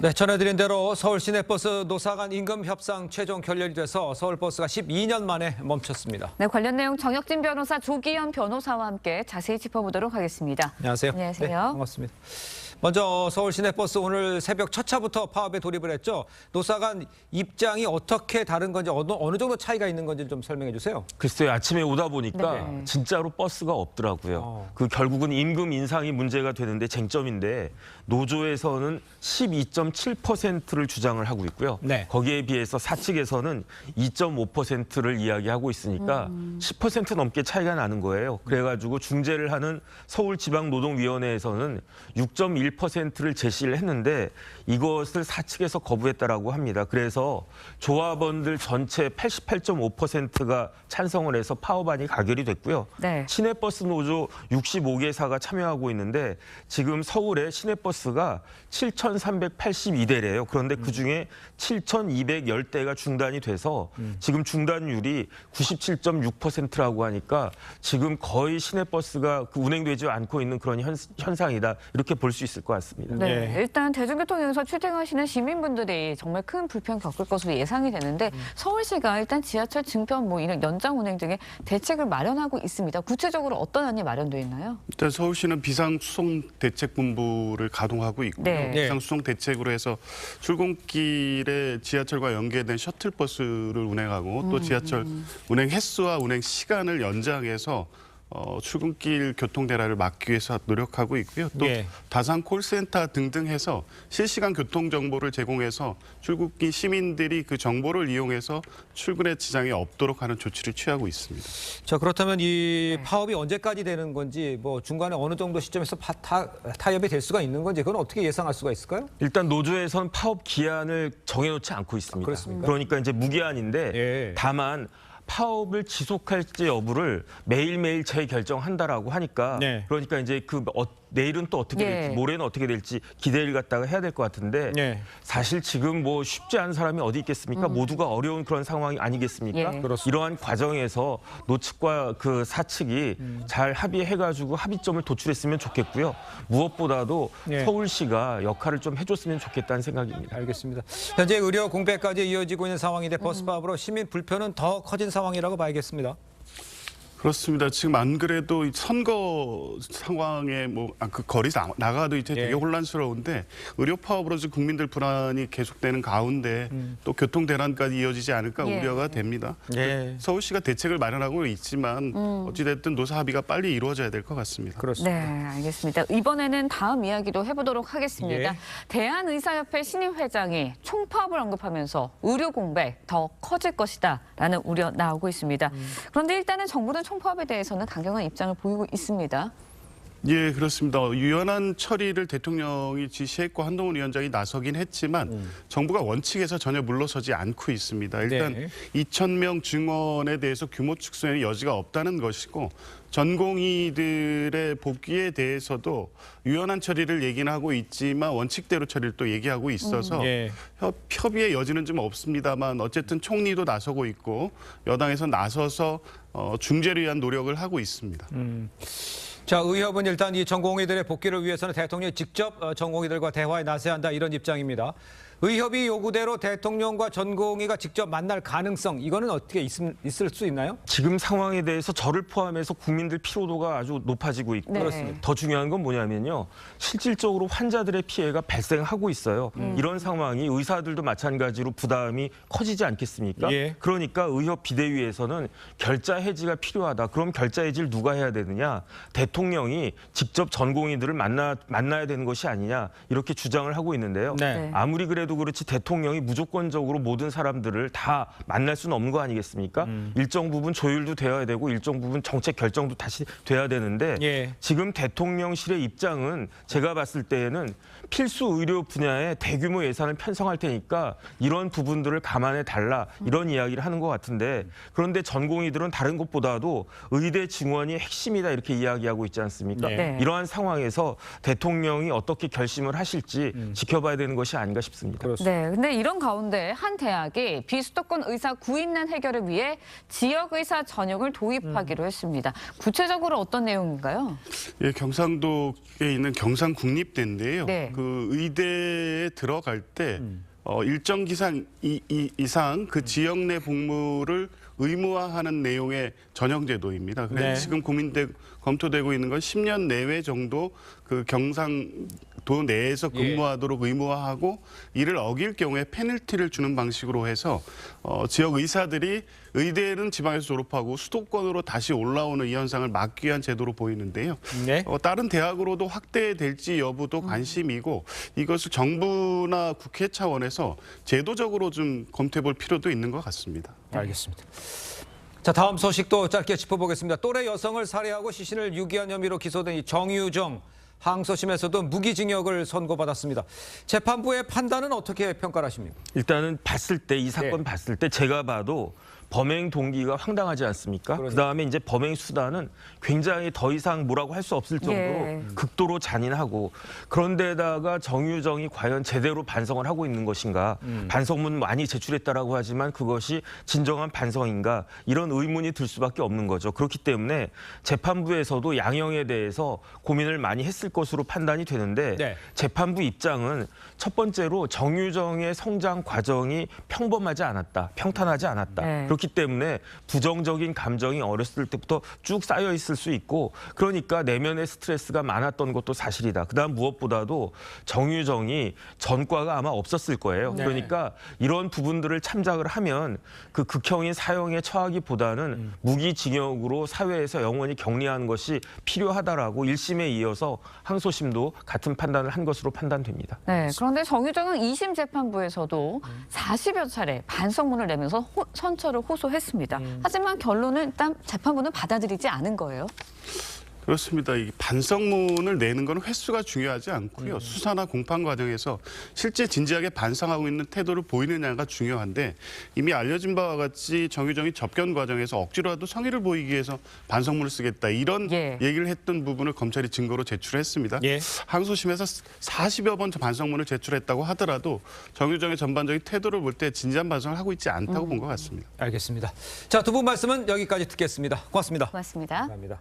네, 전해드린 대로 서울 시내버스 노사 간 임금 협상 최종 결렬이 돼서 서울버스가 12년 만에 멈췄습니다. 네, 관련 내용 정혁진 변호사, 조기현 변호사와 함께 자세히 짚어보도록 하겠습니다. 안녕하세요. 안녕하세요. 네, 반갑습니다. 먼저 서울 시내버스 오늘 새벽 첫 차부터 파업에 돌입을 했죠. 노사 간 입장이 어떻게 다른 건지 어느 정도 차이가 있는 건지 좀 설명해 주세요. 글쎄요, 아침에 오다 보니까 네. 진짜로 버스가 없더라고요. 그 결국은 임금 인상이 문제가 되는데 쟁점인데 노조에서는 12.7%를 주장을 하고 있고요. 네. 거기에 비해서 사측에서는 2.5%를 이야기하고 있으니까 10% 넘게 차이가 나는 거예요. 그래가지고 중재를 하는 서울지방노동위원회에서는 6.1%를 제시를 했는데 이것을 사측에서 거부했다라고 합니다. 그래서 조합원들 전체 88.5%가 찬성을 해서 파업안이 가결이 됐고요. 네. 시내버스 노조 65개사가 참여하고 있는데 지금 서울에 시내버스가 7,382대래요. 그런데 그중에 7,210대가 중단이 돼서 지금 중단율이 97.6%라고 하니까 지금 거의 시내버스가 운행되지 않고 있는 그런 현상이다. 이렇게 볼 수 있을 것 같습니다. 네, 일단 대중교통에서 출퇴근하시는 시민분들이 정말 큰 불편 겪을 것으로 예상이 되는데 서울시가 일단 지하철 증편 이런 연장 운행 등의 대책을 마련하고 있습니다. 구체적으로 어떤 안이 마련되어 있나요? 일단 서울시는 비상수송대책본부를 가동하고 있고요. 네. 비상수송대책으로 해서 출근길에 지하철과 연계된 셔틀버스를 운행하고 또 지하철 운행 횟수와 운행 시간을 연장해서 출근길 교통대란을 막기 위해서 노력하고 있고요. 또 예. 다산 콜센터 등등 해서 실시간 교통정보를 제공해서 출국길 시민들이 그 정보를 이용해서 출근에 지장이 없도록 하는 조치를 취하고 있습니다. 자, 그렇다면 이 파업이 언제까지 되는 건지 중간에 어느 정도 시점에서 타협이 될 수가 있는 건지 그건 어떻게 예상할 수가 있을까요? 일단 노조에서는 파업 기한을 정해놓지 않고 있습니다. 그렇습니까? 그러니까 이제 무기한인데 예. 다만 파업을 지속할지 여부를 매일매일 재결정한다라고 하니까 네. 그러니까 이제 내일은 또 어떻게 예. 될지 모레는 어떻게 될지 기대를 갖다가 해야 될 것 같은데 네. 사실 지금 쉽지 않은 사람이 어디 있겠습니까? 모두가 어려운 그런 상황이 아니겠습니까? 예. 그렇습니다. 이러한 과정에서 노측과 그 사측이 잘 합의해가지고 합의점을 도출했으면 좋겠고요. 무엇보다도 예. 서울시가 역할을 좀 해줬으면 좋겠다는 생각입니다. 알겠습니다. 현재 의료 공백까지 이어지고 있는 상황인데 버스 파업으로 시민 불편은 더 커진 상황이라고 봐야겠습니다. 그렇습니다. 지금 안 그래도 이 선거 상황에 그 거리 나가도 이제 되게 예. 혼란스러운데 의료 파업으로 지금 국민들 불안이 계속되는 가운데 또 교통 대란까지 이어지지 않을까 예. 우려가 됩니다. 예. 서울시가 대책을 마련하고 있지만 어찌됐든 노사 합의가 빨리 이루어져야 될 것 같습니다. 그렇습니다. 네, 알겠습니다. 이번에는 다음 이야기도 해보도록 하겠습니다. 예. 대한의사협회 신임 회장이 총파업을 언급하면서 의료 공백 더 커질 것이다라는 우려 나오고 있습니다. 그런데 일단은 정부는 총파업에 대해서는 강경한 입장을 보이고 있습니다. 예, 그렇습니다. 유연한 처리를 대통령이 지시했고 한동훈 위원장이 나서긴 했지만 정부가 원칙에서 전혀 물러서지 않고 있습니다. 일단 네. 2,000명 증원에 대해서 규모 축소에는 여지가 없다는 것이고 전공의들의 복귀에 대해서도 유연한 처리를 얘기는 하고 있지만 원칙대로 처리를 또 얘기하고 있어서 예. 협의의 여지는 좀 없습니다만 어쨌든 총리도 나서고 있고 여당에서 나서서 중재를 위한 노력을 하고 있습니다. 자, 의협은 일단 이 전공의들의 복귀를 위해서는 대통령이 직접 전공의들과 대화에 나서야 한다 이런 입장입니다. 의협이 요구대로 대통령과 전공의가 직접 만날 가능성 이거는 어떻게 있을 수 있나요? 지금 상황에 대해서 저를 포함해서 국민들 피로도가 아주 높아지고 있고 네. 그렇습니다. 더 중요한 건 뭐냐면요. 실질적으로 환자들의 피해가 발생하고 있어요. 이런 상황이 의사들도 마찬가지로 부담이 커지지 않겠습니까? 예. 그러니까 의협 비대위에서는 결자 해지가 필요하다. 그럼 결자 해지를 누가 해야 되느냐? 대통령이 직접 전공의들을 만나야 되는 것이 아니냐 이렇게 주장을 하고 있는데요. 네. 아무리 그래도 그렇지 대통령이 무조건적으로 모든 사람들을 다 만날 수는 없는 거 아니겠습니까? 일정 부분 조율도 되어야 되고 일정 부분 정책 결정도 다시 돼야 되는데 예. 지금 대통령실의 입장은 제가 봤을 때에는 필수 의료 분야에 대규모 예산을 편성할 테니까 이런 부분들을 감안해 달라 이런 이야기를 하는 것 같은데 그런데 전공의들은 다른 것보다도 의대 증원이 핵심이다 이렇게 이야기하고 있지 않습니까? 네. 이러한 상황에서 대통령이 어떻게 결심을 하실지 지켜봐야 되는 것이 아닌가 싶습니다. 있습니다. 네, 근데 이런 가운데 한 대학이 비수도권 의사 구인난 해결을 위해 지역 의사 전형을 도입하기로 했습니다. 구체적으로 어떤 내용인가요? 예, 경상도에 있는 경상국립대인데요. 네. 그 의대에 들어갈 때 일정 기상 이상 그 지역 내 복무를 의무화하는 내용의 전형 제도입니다. 그래서 네. 지금 검토되고 있는 건 10년 내외 정도 그 경상도 내에서 근무하도록 의무화하고 이를 어길 경우에 페널티를 주는 방식으로 해서 지역 의사들이 의대는 지방에서 졸업하고 수도권으로 다시 올라오는 이 현상을 막기 위한 제도로 보이는데요. 네. 다른 대학으로도 확대될지 여부도 관심이고 이것을 정부나 국회 차원에서 제도적으로 좀 검토해 볼 필요도 있는 것 같습니다. 알겠습니다. 자, 다음 소식도 짧게 짚어보겠습니다. 또래 여성을 살해하고 시신을 유기한 혐의로 기소된 이 정유정 항소심에서도 무기징역을 선고받았습니다. 재판부의 판단은 어떻게 평가를 하십니까? 일단은 봤을 때 이 사건 네. 봤을 때 제가 봐도 범행 동기가 황당하지 않습니까? 그러니까. 그다음에 이제 범행 수단은 굉장히 더 이상 뭐라고 할 수 없을 정도로 예. 극도로 잔인하고 그런데다가 정유정이 과연 제대로 반성을 하고 있는 것인가? 반성문 많이 제출했다라고 하지만 그것이 진정한 반성인가? 이런 의문이 들 수밖에 없는 거죠. 그렇기 때문에 재판부에서도 양형에 대해서 고민을 많이 했을 것으로 판단이 되는데 네. 재판부 입장은 첫 번째로 정유정의 성장 과정이 평범하지 않았다, 평탄하지 않았다. 네. 그렇기 때문에 부정적인 감정이 어렸을 때부터 쭉 쌓여 있을 수 있고 그러니까 내면의 스트레스가 많았던 것도 사실이다. 그다음 무엇보다도 정유정이 전과가 아마 없었을 거예요. 네. 그러니까 이런 부분들을 참작을 하면 그 극형인 사형에 처하기보다는 무기징역으로 사회에서 영원히 격리하는 것이 필요하다라고 1심에 이어서 항소심도 같은 판단을 한 것으로 판단됩니다. 네, 그런데 정유정은 2심 재판부에서도 40여 차례 반성문을 내면서 선처를 호소했습니다. 하지만 결론은 일단 재판부는 받아들이지 않은 거예요. 그렇습니다. 이 반성문을 내는 건 횟수가 중요하지 않고요. 수사나 공판 과정에서 실제 진지하게 반성하고 있는 태도를 보이느냐가 중요한데 이미 알려진 바와 같이 정유정이 접견 과정에서 억지로라도 성의를 보이기 위해서 반성문을 쓰겠다. 이런 예. 얘기를 했던 부분을 검찰이 증거로 제출했습니다. 예. 항소심에서 40여 번 반성문을 제출했다고 하더라도 정유정의 전반적인 태도를 볼 때 진지한 반성을 하고 있지 않다고 본 것 같습니다. 알겠습니다. 자, 두 분 말씀은 여기까지 듣겠습니다. 고맙습니다. 고맙습니다. 감사합니다.